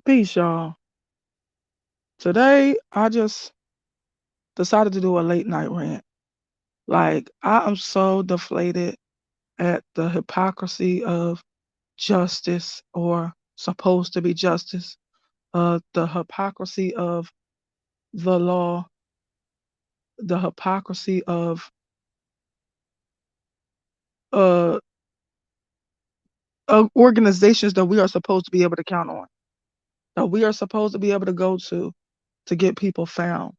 Peace, y'all. Today, I just decided to do a late night rant. Like, I am so deflated at the hypocrisy of justice or supposed to be justice, the hypocrisy of the law, the hypocrisy of uh, organizations that we are supposed to be able to count on, that we are supposed to be able to go to get people found,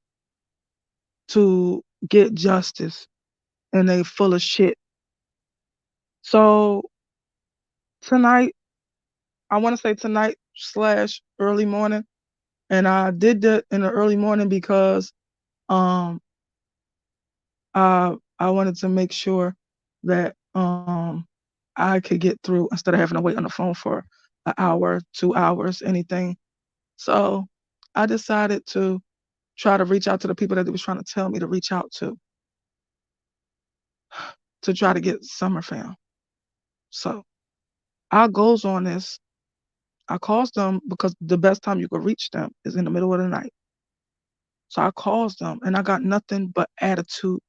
to get justice, and they full of shit. So tonight, I want to say tonight slash early morning. And I did that in the early morning because um I wanted to make sure that I could get through instead of having to wait on the phone for an hour, 2 hours, anything. So I decided to try to reach out to the people that they was trying to tell me to reach out to try to get Summer found. So our goals on this, I calls them because the best time you could reach them is in the middle of the night. So I calls them and I got nothing but attitude,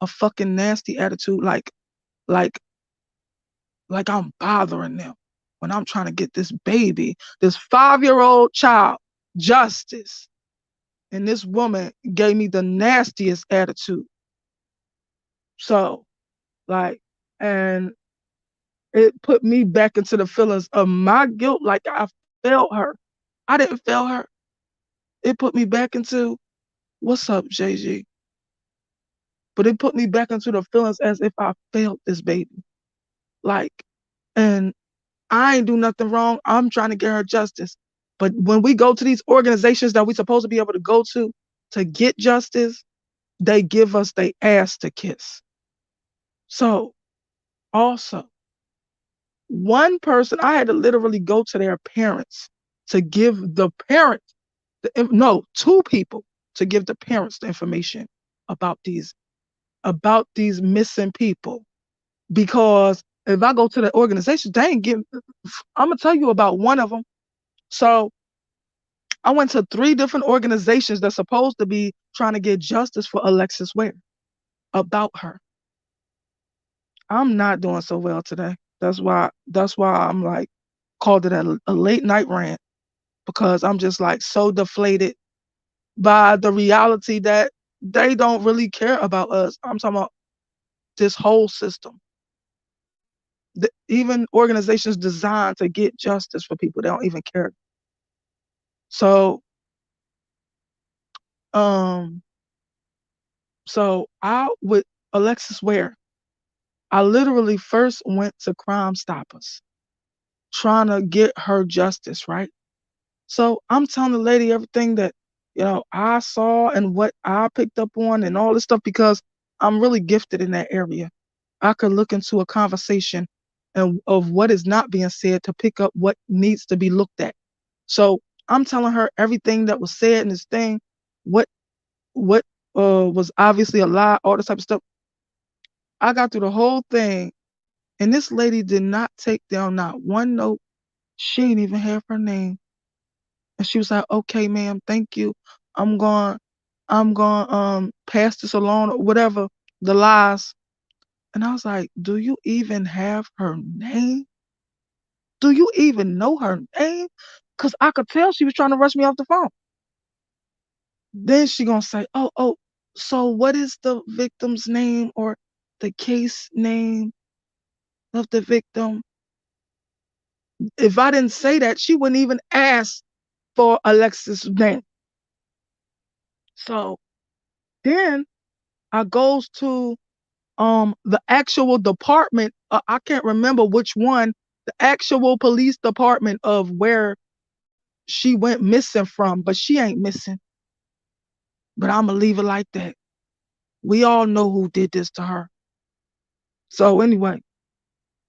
a fucking nasty attitude, like like I'm bothering them when I'm trying to get this baby, this 5-year-old child, justice. And this woman gave me the nastiest attitude. So, like, and it put me back into the feelings of my guilt, like I failed her. I didn't fail her. It put me back into, what's up, JG? But it put me back into the feelings as if I failed this baby. Like, and I ain't do nothing wrong. I'm trying to get her justice. But when we go to these organizations that we supposed to be able to go to get justice, they give us their ass to kiss. So also, one person, I had to literally go to their parents to give the parents, no, two people to give the parents the information about these missing people. Because if I go to the organization, they ain't give. I'm gonna tell you about one of them. So I went to 3 different organizations that's supposed to be trying to get justice for Alexis Ware about her. I'm not doing so well today. That's why I'm like called it a late night rant because I'm just like so deflated by the reality that they don't really care about us. I'm talking about this whole system. Even organizations designed to get justice for people, they don't even care. So um I with Alexis Ware, I literally first went to Crime Stoppers trying to get her justice, right? So I'm telling the lady everything that, I saw and what I picked up on and all this stuff because I'm really gifted in that area. I could look into a conversation and of what is not being said to pick up what needs to be looked at. So I'm telling her everything that was said in this thing, what what was obviously a lie, all this type of stuff. I got through the whole thing, and this lady did not take down not one note. She didn't even have her name. And she was like, okay, ma'am, thank you. I'm going, I'm going pass this along or whatever, the lies. And I was like, do you even have her name? Do you even know her name? Because I could tell she was trying to rush me off the phone. Then she gonna say, oh, so what is the victim's name or the case name of the victim? If I didn't say that, she wouldn't even ask for Alexis' name. So then I goes to the actual department. I can't remember which one. The actual police department of where she went missing from, but she ain't missing. But I'm gonna leave it like that. We all know who did this to her. So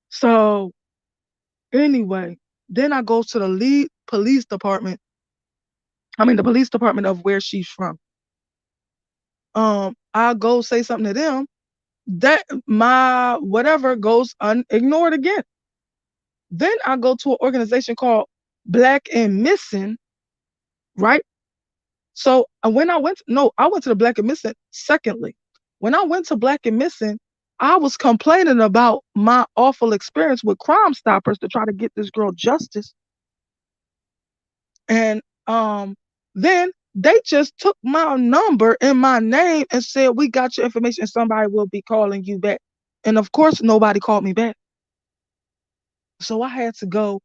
so anyway, then I go to the lead police department. I mean the police department of where she's from. I'll go say something to them. That my whatever goes ignored again. Then I go to an organization called Black and Missing, right? So when I went, no, I went to the Black and Missing. Secondly, when I went to Black and Missing, I was complaining about my awful experience with Crime Stoppers to try to get this girl justice. And then they just took my number and my name and said, "We got your information and somebody will be calling you back." And of course, nobody called me back. So I had to go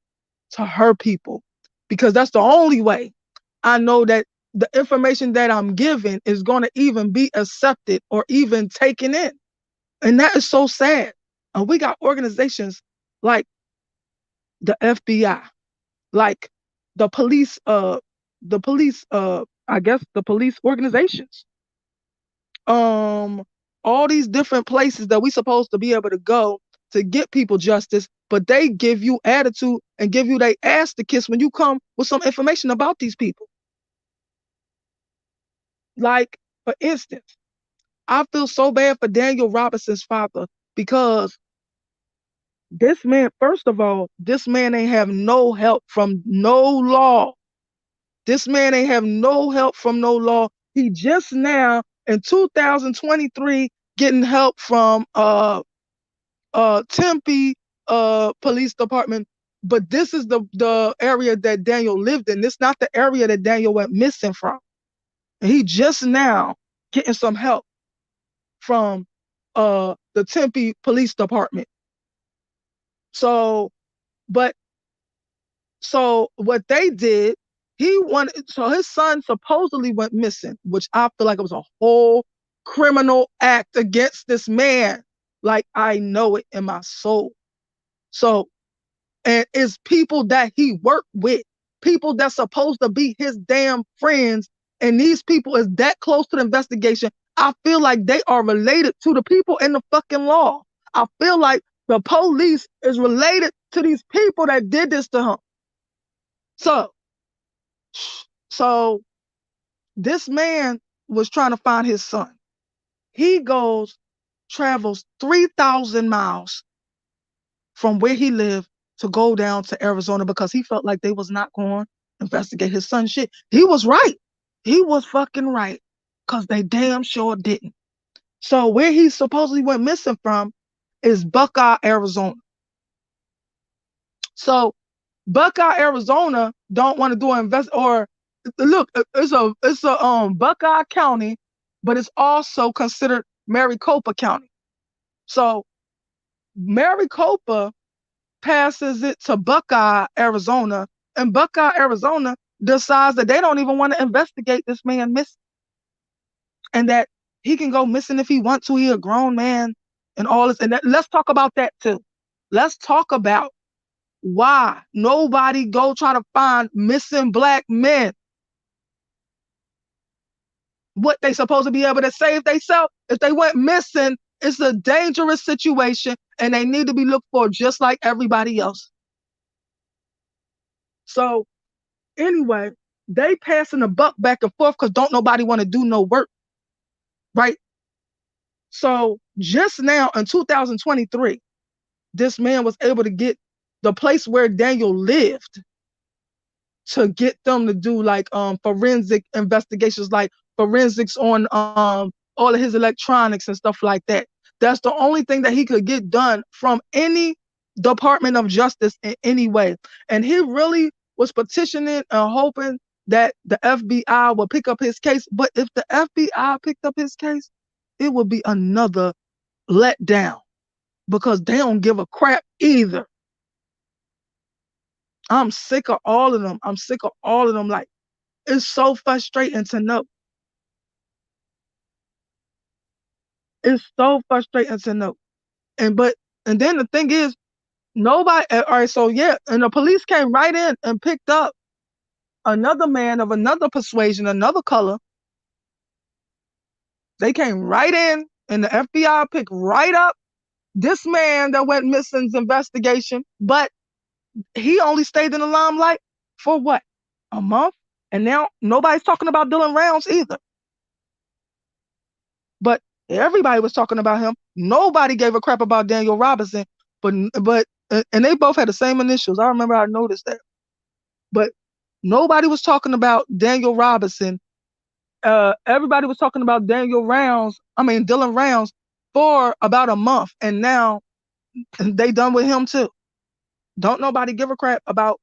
to her people because that's the only way I know that the information that I'm giving is going to even be accepted or even taken in. And that is so sad. We got organizations like the FBI, like the police, I guess the police organizations, um, all these different places that we supposed to be able to go to get people justice, but they give you attitude and give you they ass to kiss when you come with some information about these people. Like, for instance, I feel so bad for Daniel Robinson's father because this man, first of all, this man ain't have no help from no law. This man ain't have no help from no law. He just now in 2023 getting help from Tempe police department. But this is the area that Daniel lived in. This is not the area that Daniel went missing from. And he just now getting some help from the Tempe Police Department. So, but so what they did, he wanted so his son supposedly went missing, which I feel like it was a whole criminal act against this man. Like I know it in my soul. So, and it's people that he worked with, people that's supposed to be his damn friends, and these people is that close to the investigation. I feel like they are related to the people in the fucking law. I feel like the police is related to these people that did this to him. So, so this man was trying to find his son. He travels 3,000 miles from where he lived to go down to Arizona because he felt like they was not going to investigate his son shit. He was right. He was fucking right because they damn sure didn't. So where he supposedly went missing from is Buckeye, Arizona. So Buckeye, Arizona don't want to do an invest or look, it's a Buckeye County, but it's also considered Maricopa County. So Maricopa passes it to Buckeye, Arizona, and Buckeye, Arizona decides that they don't even want to investigate this man missing and that he can go missing if he wants to. He a grown man and all this. And let's talk about that too. Let's talk about why nobody go try to find missing black men. What they supposed to be able to save themselves if they went missing. It's a dangerous situation and they need to be looked for just like everybody else. So anyway, they passing the buck back and forth because don't nobody want to do no work, right? So just now in 2023, this man was able to get the place where Daniel lived to get them to do like forensic investigations, like forensics on all of his electronics and stuff like that. That's the only thing that he could get done from any Department of Justice in any way. And he really was petitioning and hoping that the FBI would pick up his case. But if the FBI picked up his case, it would be another letdown because they don't give a crap either. I'm sick of all of them. I'm sick of all of them. Like, it's so frustrating to know. It's so frustrating to know. And then the thing is, nobody, all right, so yeah, and the police came right in and picked up another man of another persuasion, another color. They came right in, and the FBI picked right up this man that went missing's investigation, but he only stayed in the limelight for what? A month? And now nobody's talking about Dylan Rounds either. But everybody was talking about him. Nobody gave a crap about Daniel Robinson, but and they both had the same initials. I remember I noticed that. But Nobody was talking about Daniel Robinson. Everybody was talking about Dylan Rounds for about a month, and now they done with him too. Don't nobody give a crap about,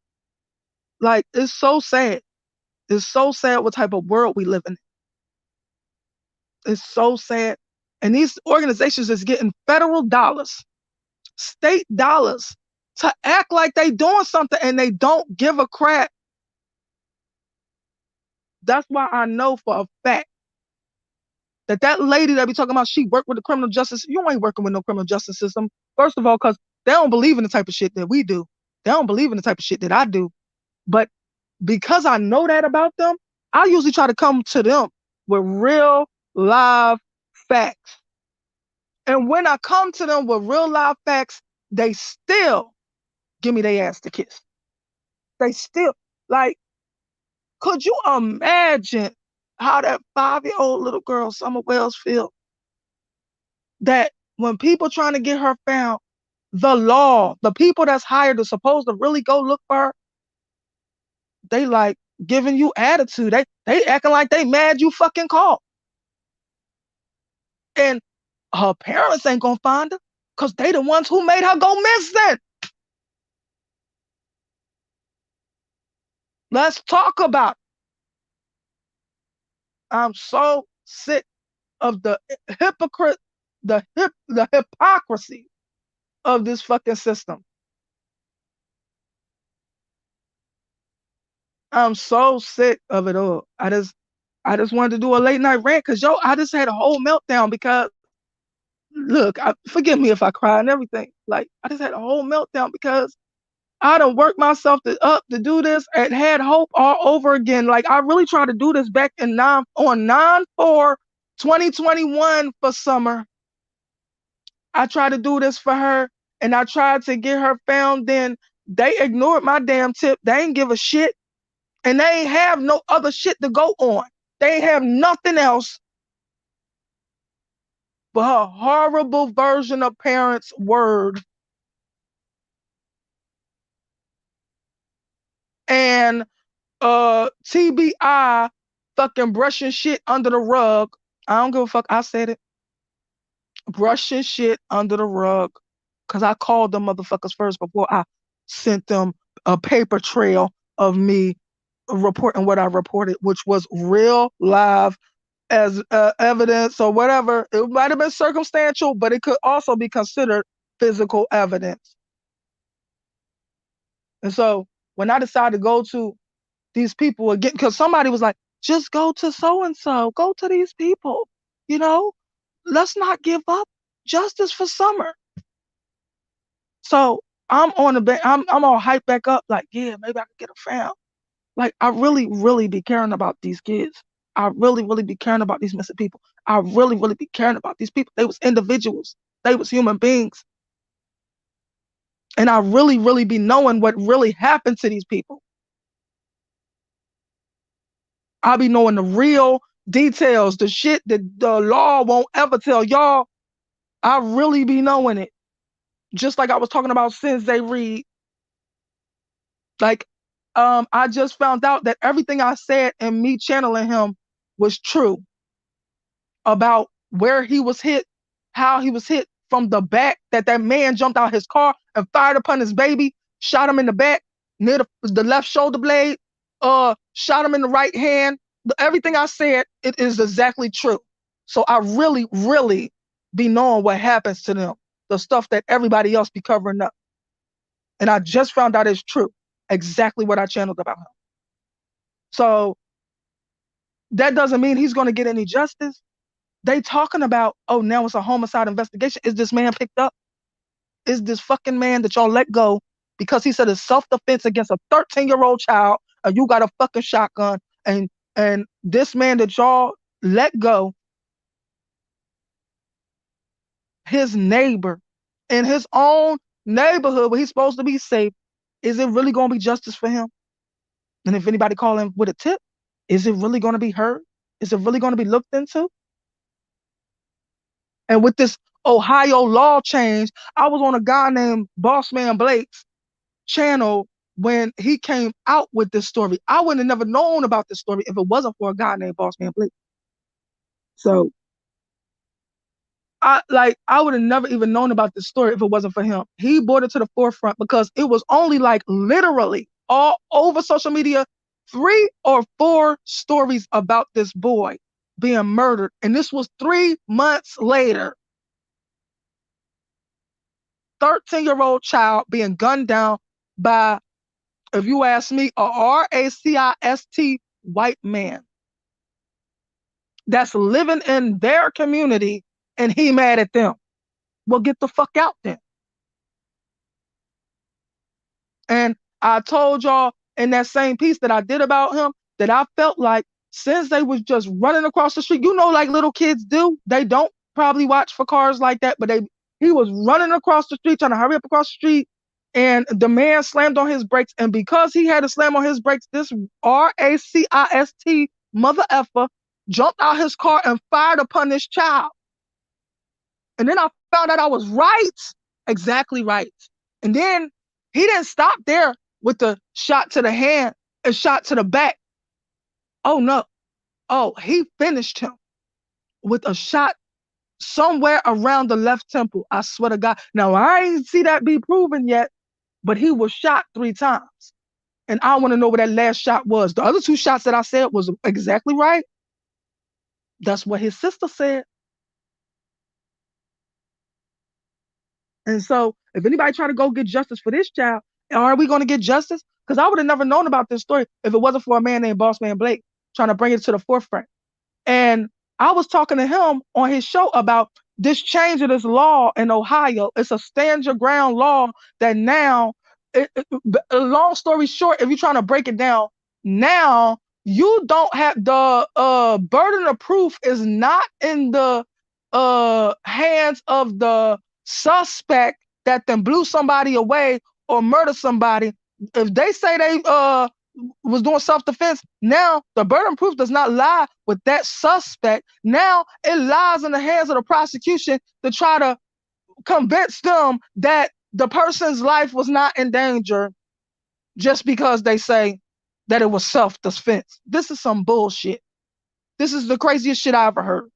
like, it's so sad. It's so sad what type of world we live in. It's so sad. And these organizations is getting federal dollars, state dollars, to act like they doing something and they don't give a crap. That's why I know for a fact that lady that be talking about she worked with the criminal justice, you ain't working with no criminal justice system. First of all, because they don't believe in the type of shit that we do. They don't believe in the type of shit that I do. But because I know that about them, I usually try to come to them with real live facts. And when I come to them with real live facts, they still give me their ass to kiss. They still, like, could you imagine how that 5-year-old little girl, Summer Wells, feel? That when people trying to get her found, the law, the people that's hired to supposed to really go look for her, they like giving you attitude. They acting like they mad you fucking called. And her parents ain't gonna find her because they the ones who made her go missing. Let's talk about it. I'm so sick of the hypocrite, the hypocrisy of this fucking system. I'm so sick of it all. I just wanted to do a late night rant because I just had a whole meltdown because look, forgive me if I cry and everything. Like, I just had a whole meltdown because I done worked myself up to do this and had hope all over again. Like, I really tried to do this back on 9/4/2021 for Summer. I tried to do this for her and I tried to get her found. Then they ignored my damn tip. They ain't give a shit. And they ain't have no other shit to go on. They ain't have nothing else but her horrible version of parents' word. And TBI fucking brushing shit under the rug. I don't give a fuck. I said it. Brushing shit under the rug. Cause I called them motherfuckers first before I sent them a paper trail of me reporting what I reported, which was real live as evidence or whatever. It might have been circumstantial, but it could also be considered physical evidence. And so when I decided to go to these people again, because somebody was like, just go to so and so, go to these people, you know, let's not give up justice for Summer. So I'm on I'm all hyped back up, like, yeah, maybe I can get her found. Like, I really, really be caring about these kids. I really, really be caring about these missing people. I really, really be caring about these people. They was individuals. They was human beings. And I really, really be knowing what really happened to these people. I be knowing the real details, the shit that the law won't ever tell y'all. I really be knowing it. Just like I was talking about Sensei Reed. Like, I just found out that everything I said and me channeling him was true about where he was hit, how he was hit from the back, that man jumped out his car and fired upon his baby, shot him in the back near the left shoulder blade, shot him in the right hand. Everything I said, it is exactly true. So I really, really be knowing what happens to them, the stuff that everybody else be covering up. And I just found out it's true, exactly what I channeled about him. So that doesn't mean he's going to get any justice. They talking about, oh, now it's a homicide investigation. Is this man picked up? Is this fucking man that y'all let go because he said it's self-defense against a 13-year-old child and you got a fucking shotgun, and this man that y'all let go, his neighbor in his own neighborhood where he's supposed to be safe, is it really going to be justice for him? And if anybody call him with a tip, is it really going to be heard? Is it really going to be looked into? And with this Ohio law change, I was on a guy named Bossman Blake's channel when he came out with this story. I would have never known about this story if it wasn't for a guy named Boss Man Blake. So I would have never even known about this story if it wasn't for him. He brought it to the forefront because it was only like literally all over social media, 3 or 4 stories about this boy being murdered. And this was 3 months later. 13-year-old child being gunned down by, if you ask me, a racist white man that's living in their community and he mad at them. Well, get the fuck out then. And I told y'all in that same piece that I did about him that I felt like since they was just running across the street, like little kids do, they don't probably watch for cars like that, but he was running across the street, trying to hurry up across the street, and the man slammed on his brakes. And because he had to slam on his brakes, this racist mother effer jumped out his car and fired upon this child. And then I found out I was right, exactly right. And then he didn't stop there with the shot to the hand and shot to the back. Oh no. Oh, he finished him with a shot somewhere around the left temple. I swear to God. Now I ain't see that be proven yet, but he was shot 3 times. And I want to know where that last shot was. The other 2 shots that I said was exactly right. That's what his sister said. And so if anybody try to go get justice for this child, are we going to get justice? Because I would have never known about this story if it wasn't for a man named Boss Man Blake trying to bring it to the forefront. And I was talking to him on his show about this change of this law in Ohio. It's a stand your ground law that now, long story short, if you're trying to break it down, now you don't have the burden of proof is not in the hands of the suspect that then blew somebody away or murdered somebody. If they say they was doing self-defense, now the burden of proof does not lie with that suspect. Now it lies in the hands of the prosecution to try to convince them that the person's life was not in danger just because they say that it was self-defense. This is some bullshit. This is the craziest shit I ever heard.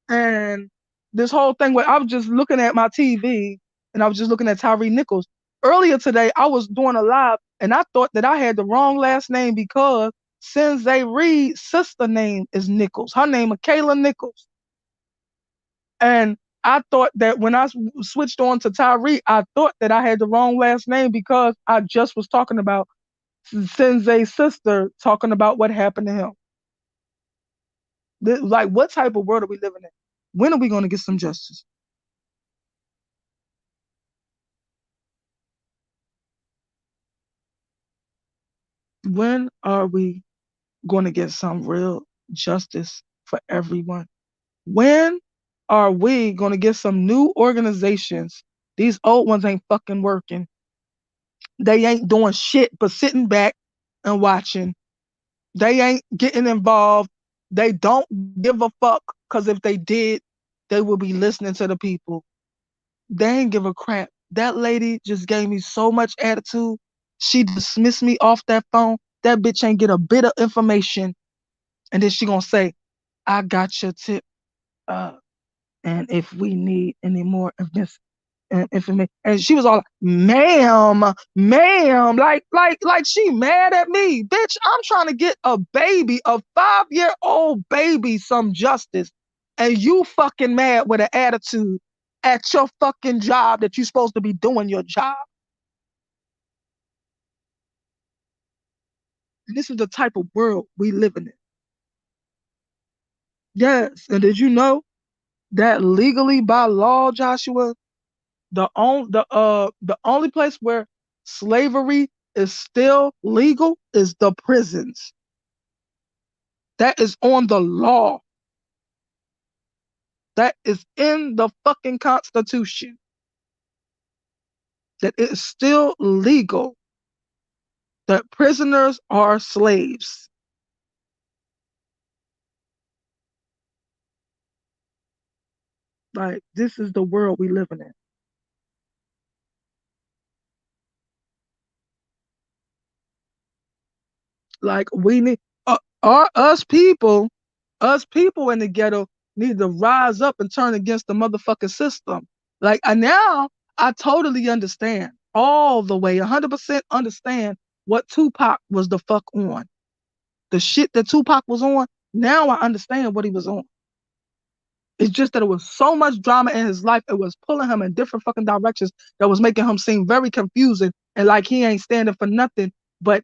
And this whole thing where I was just looking at my TV and I was just looking at Tyree Nichols. Earlier today, I was doing a live and I thought that I had the wrong last name because Sensei Reed's sister name is Nichols. Her name is Kayla Nichols. And I thought that when I switched on to Tyree, I thought that I had the wrong last name because I just was talking about Sensei's sister talking about what happened to him. Like, what type of world are we living in? When are we going to get some justice? When are we going to get some real justice for everyone? When are we going to get some new organizations? These old ones ain't fucking working. They ain't doing shit but sitting back and watching. They ain't getting involved. They don't give a fuck because if they did, they would be listening to the people. They ain't give a crap. That lady just gave me so much attitude. She dismissed me off that phone. That bitch ain't get a bit of information. And then she gonna say, I got your tip. Uh, and if we need any more of this information, and she was all, ma'am, like she mad at me, bitch. I'm trying to get a baby, a 5-year-old baby, some justice, and you fucking mad with an attitude at your fucking job that you're supposed to be doing your job. And this is the type of world we living in. Yes, and did you know that legally by law, Joshua, the only place where slavery is still legal is the prisons. That is on the law. That is in the fucking Constitution. That it is still legal that prisoners are slaves. Like, this is the world we living in. Like we need us people in the ghetto need to rise up and turn against the motherfucking system. Like now I totally understand all the way, 100% understand what Tupac was the fuck on. The shit that Tupac was on, now I understand what he was on. It's just that it was so much drama in his life, it was pulling him in different fucking directions that was making him seem very confusing and like he ain't standing for nothing. But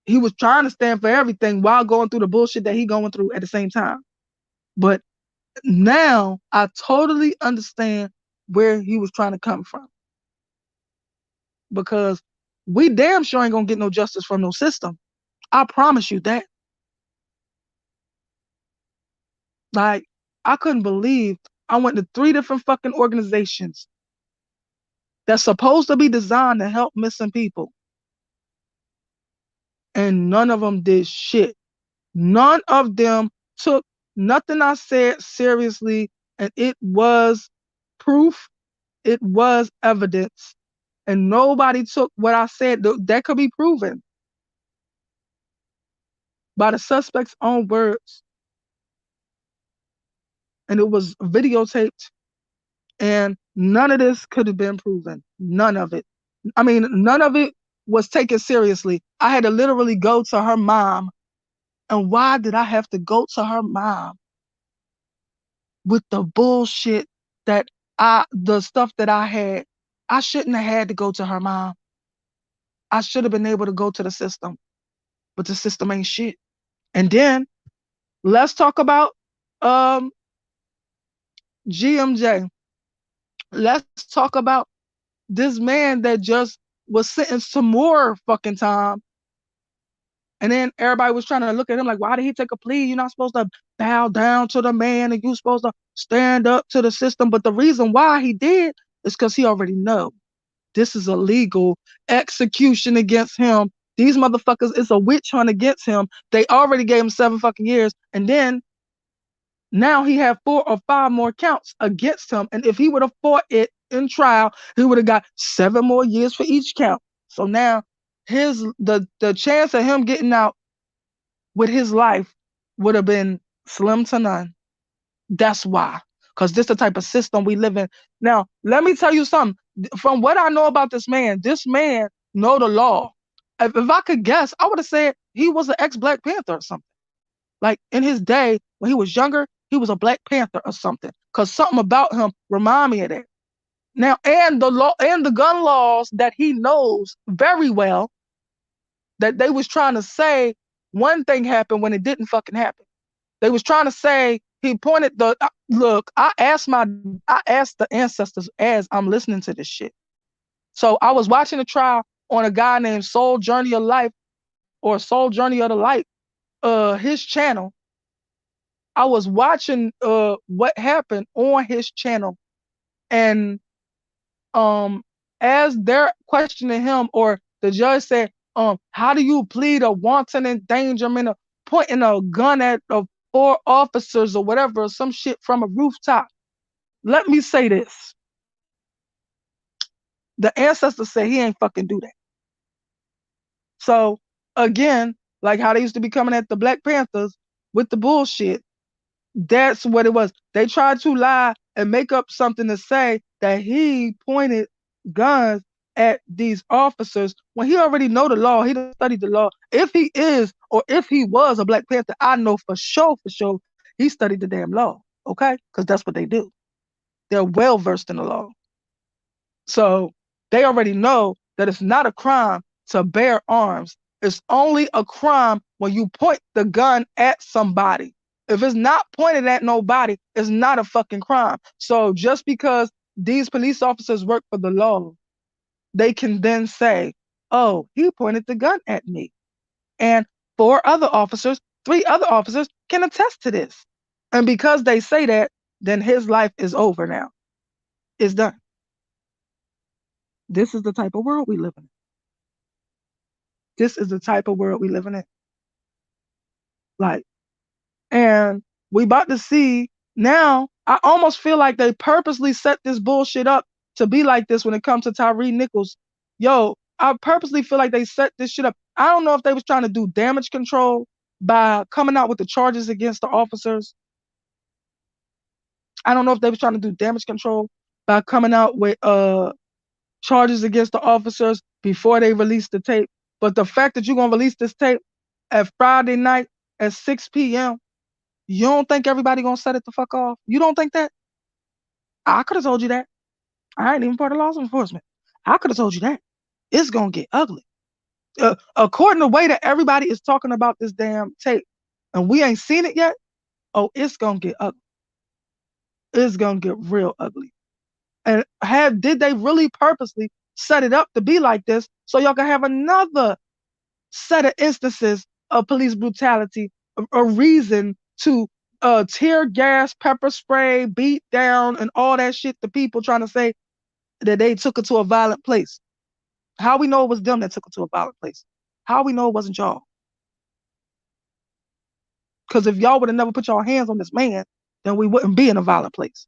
he was trying to stand for everything while going through the bullshit that he going through at the same time. But now I totally understand where he was trying to come from. Because we damn sure ain't gonna get no justice from no system. I promise you that. Like, I couldn't believe I went to 3 different fucking organizations that's supposed to be designed to help missing people. And none of them did shit. None of them took nothing I said seriously, and it was proof, it was evidence, and nobody took what I said that could be proven by the suspect's own words. And it was videotaped, and none of this could have been proven. None of it. I mean, none of it was taken seriously. I had to literally go to her mom. And why did I have to go to her mom with the bullshit the stuff that I had? I shouldn't have had to go to her mom. I should have been able to go to the system, but the system ain't shit. And then let's talk about GMJ. Let's talk about this man that just was sentenced to more fucking time. And then everybody was trying to look at him like, why did he take a plea? You're not supposed to bow down to the man and you're supposed to stand up to the system. But the reason why he did is because he already know this is a legal execution against him. These motherfuckers, it's a witch hunt against him. They already gave him 7 fucking years. And then now he had 4 or 5 more counts against him. And if he would have fought it in trial, he would have got 7 more years for each count. So now the chance of him getting out with his life would have been slim to none. That's why. Because this is the type of system we live in. Now, let me tell you something. From what I know about this man know the law. If I could guess, I would have said he was an ex-Black Panther or something. Like in his day, when he was younger, he was a Black Panther or something. Because something about him remind me of that. Now, and the law and the gun laws that he knows very well, that they was trying to say one thing happened when it didn't fucking happen. They was trying to say he pointed look. I asked the ancestors as I'm listening to this shit. So I was watching a trial on a guy named Soul Journey of Life or Soul Journey of the Light, his channel. I was watching what happened on his channel, and as they're questioning him, or the judge said, how do you plead a wanton endangerment of pointing a gun at 4 officers or whatever, or some shit from a rooftop? Let me say this. The ancestors say he ain't fucking do that. So again, like how they used to be coming at the Black Panthers with the bullshit, that's what it was. They tried to lie and make up something to say that he pointed guns at these officers when he already know the law. He done studied the law. If he is, or if he was a Black Panther, I know for sure, he studied the damn law. Okay? Because that's what they do. They're well versed in the law. So they already know that it's not a crime to bear arms. It's only a crime when you point the gun at somebody. If it's not pointed at nobody, it's not a fucking crime. So just because these police officers work for the law, they can then say, oh, he pointed the gun at me. And 3 other officers can attest to this. And because they say that, then his life is over now. It's done. This is the type of world we live in. This is the type of world we live in. Like, and we about to see now, I almost feel like they purposely set this bullshit up to be like this when it comes to Tyree Nichols. Yo, I purposely feel like they set this shit up. I don't know if they was trying to do damage control by coming out with the charges against the officers. I don't know if they was trying to do damage control by coming out with charges against the officers before they released the tape. But the fact that you're gonna release this tape at Friday night at 6 p.m., you don't think everybody gonna set it the fuck off? You don't think that? I could have told you that. I ain't even part of law enforcement. I could have told you that. It's gonna get ugly. According to the way that everybody is talking about this damn tape, and we ain't seen it yet. Oh, it's gonna get ugly. It's gonna get real ugly. And did they really purposely set it up to be like this so y'all can have another set of instances of police brutality, a reason to tear gas, pepper spray, beat down, and all that shit to people trying to say that they took it to a violent place? How we know it was them that took it to a violent place? How we know it wasn't y'all? Because if y'all would have never put y'all hands on this man, then we wouldn't be in a violent place.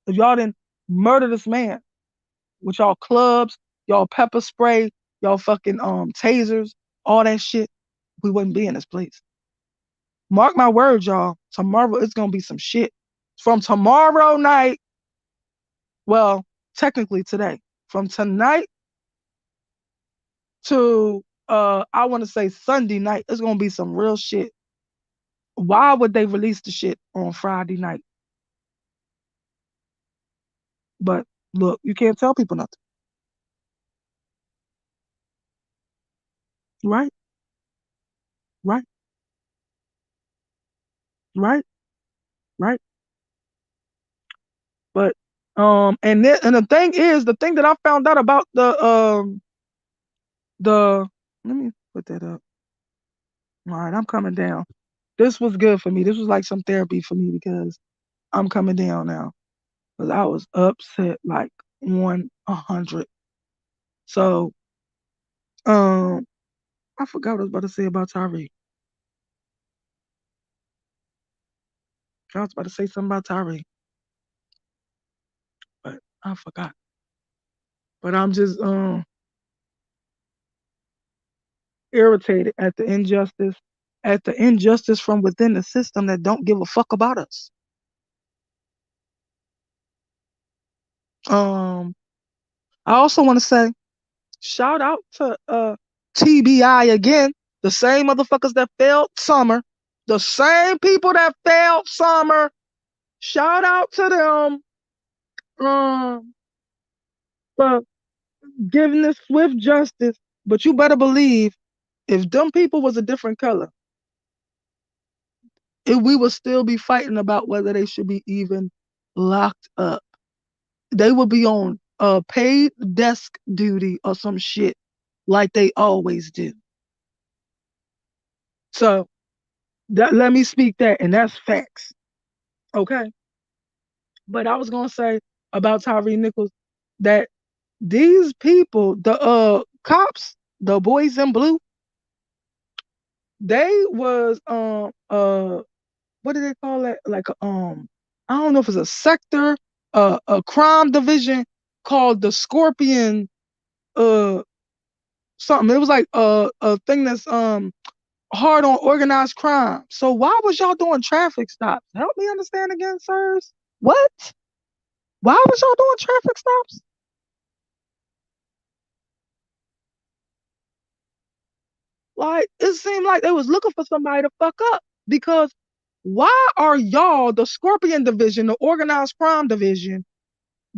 If y'all didn't murder this man with y'all clubs, y'all pepper spray, y'all fucking tasers, all that shit, we wouldn't be in this place. Mark my words, y'all. Tomorrow it's gonna be some shit. From tomorrow night, well, technically today, from tonight to I want to say Sunday night, it's gonna be some real shit. Why would they release the shit on Friday night? But look, you can't tell people nothing, right? Right? Right? Right? But and the thing is, the thing that I found out about the let me put that up. All right, I'm coming down. This was good for me. This was like some therapy for me because I'm coming down now. Because I was upset like 100. So I forgot what I was about to say about Tyreek. I was about to say something about Tyreek, but I forgot. But I'm just irritated at the injustice from within the system that don't give a fuck about us. Um, I also want to say shout out to TBI again, the same motherfuckers that failed Summer, the same people that failed Summer. Shout out to them for giving this swift justice. But you better believe if them people was a different color, we would still be fighting about whether they should be even locked up. They would be on paid desk duty or some shit like they always do. So let me speak that, and that's facts. Okay. But I was gonna say about Tyree Nichols that these people, the cops, the boys in blue, they was what do they call it? Like I don't know if it's a sector, a crime division called the Scorpion uh something. It was like a thing that's hard on organized crime. So why was y'all doing traffic stops? Help me understand again, sirs. What? Why was y'all doing traffic stops? Like it seemed like they was looking for somebody to fuck up because why are y'all the Scorpion division, the organized crime division,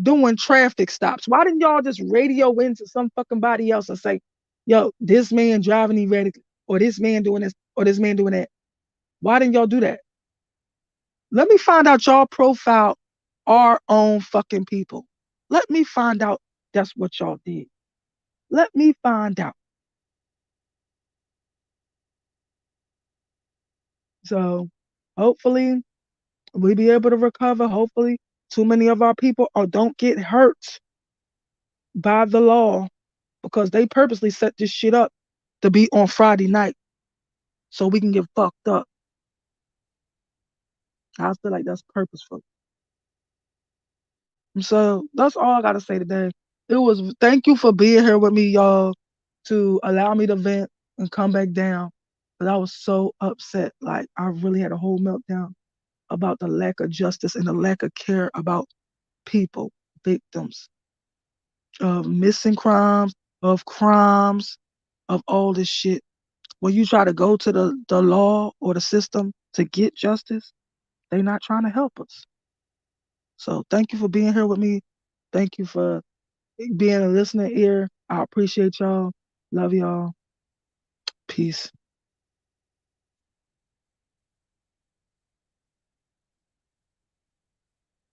doing traffic stops? Why didn't y'all just radio into some fucking body else and say, yo, this man driving erratically, or this man doing this, or this man doing that? Why didn't y'all do that? Let me find out y'all profile our own fucking people. Let me find out that's what y'all did. Let me find out. So hopefully we be able to recover. Hopefully too many of our people don't get hurt by the law because they purposely set this shit up to be on Friday night so we can get fucked up. I feel like that's purposeful. So that's all I gotta say today. Thank you for being here with me, y'all. to allow me to vent and come back down. But I was so upset. Like, I really had a whole meltdown about the lack of justice and the lack of care about people, victims of missing crimes, of crimes, of all this shit. When you try to go to the law or the system to get justice, they not trying to help us. So thank you for being here with me. Thank you for being a listening ear. I appreciate y'all. Love y'all. Peace.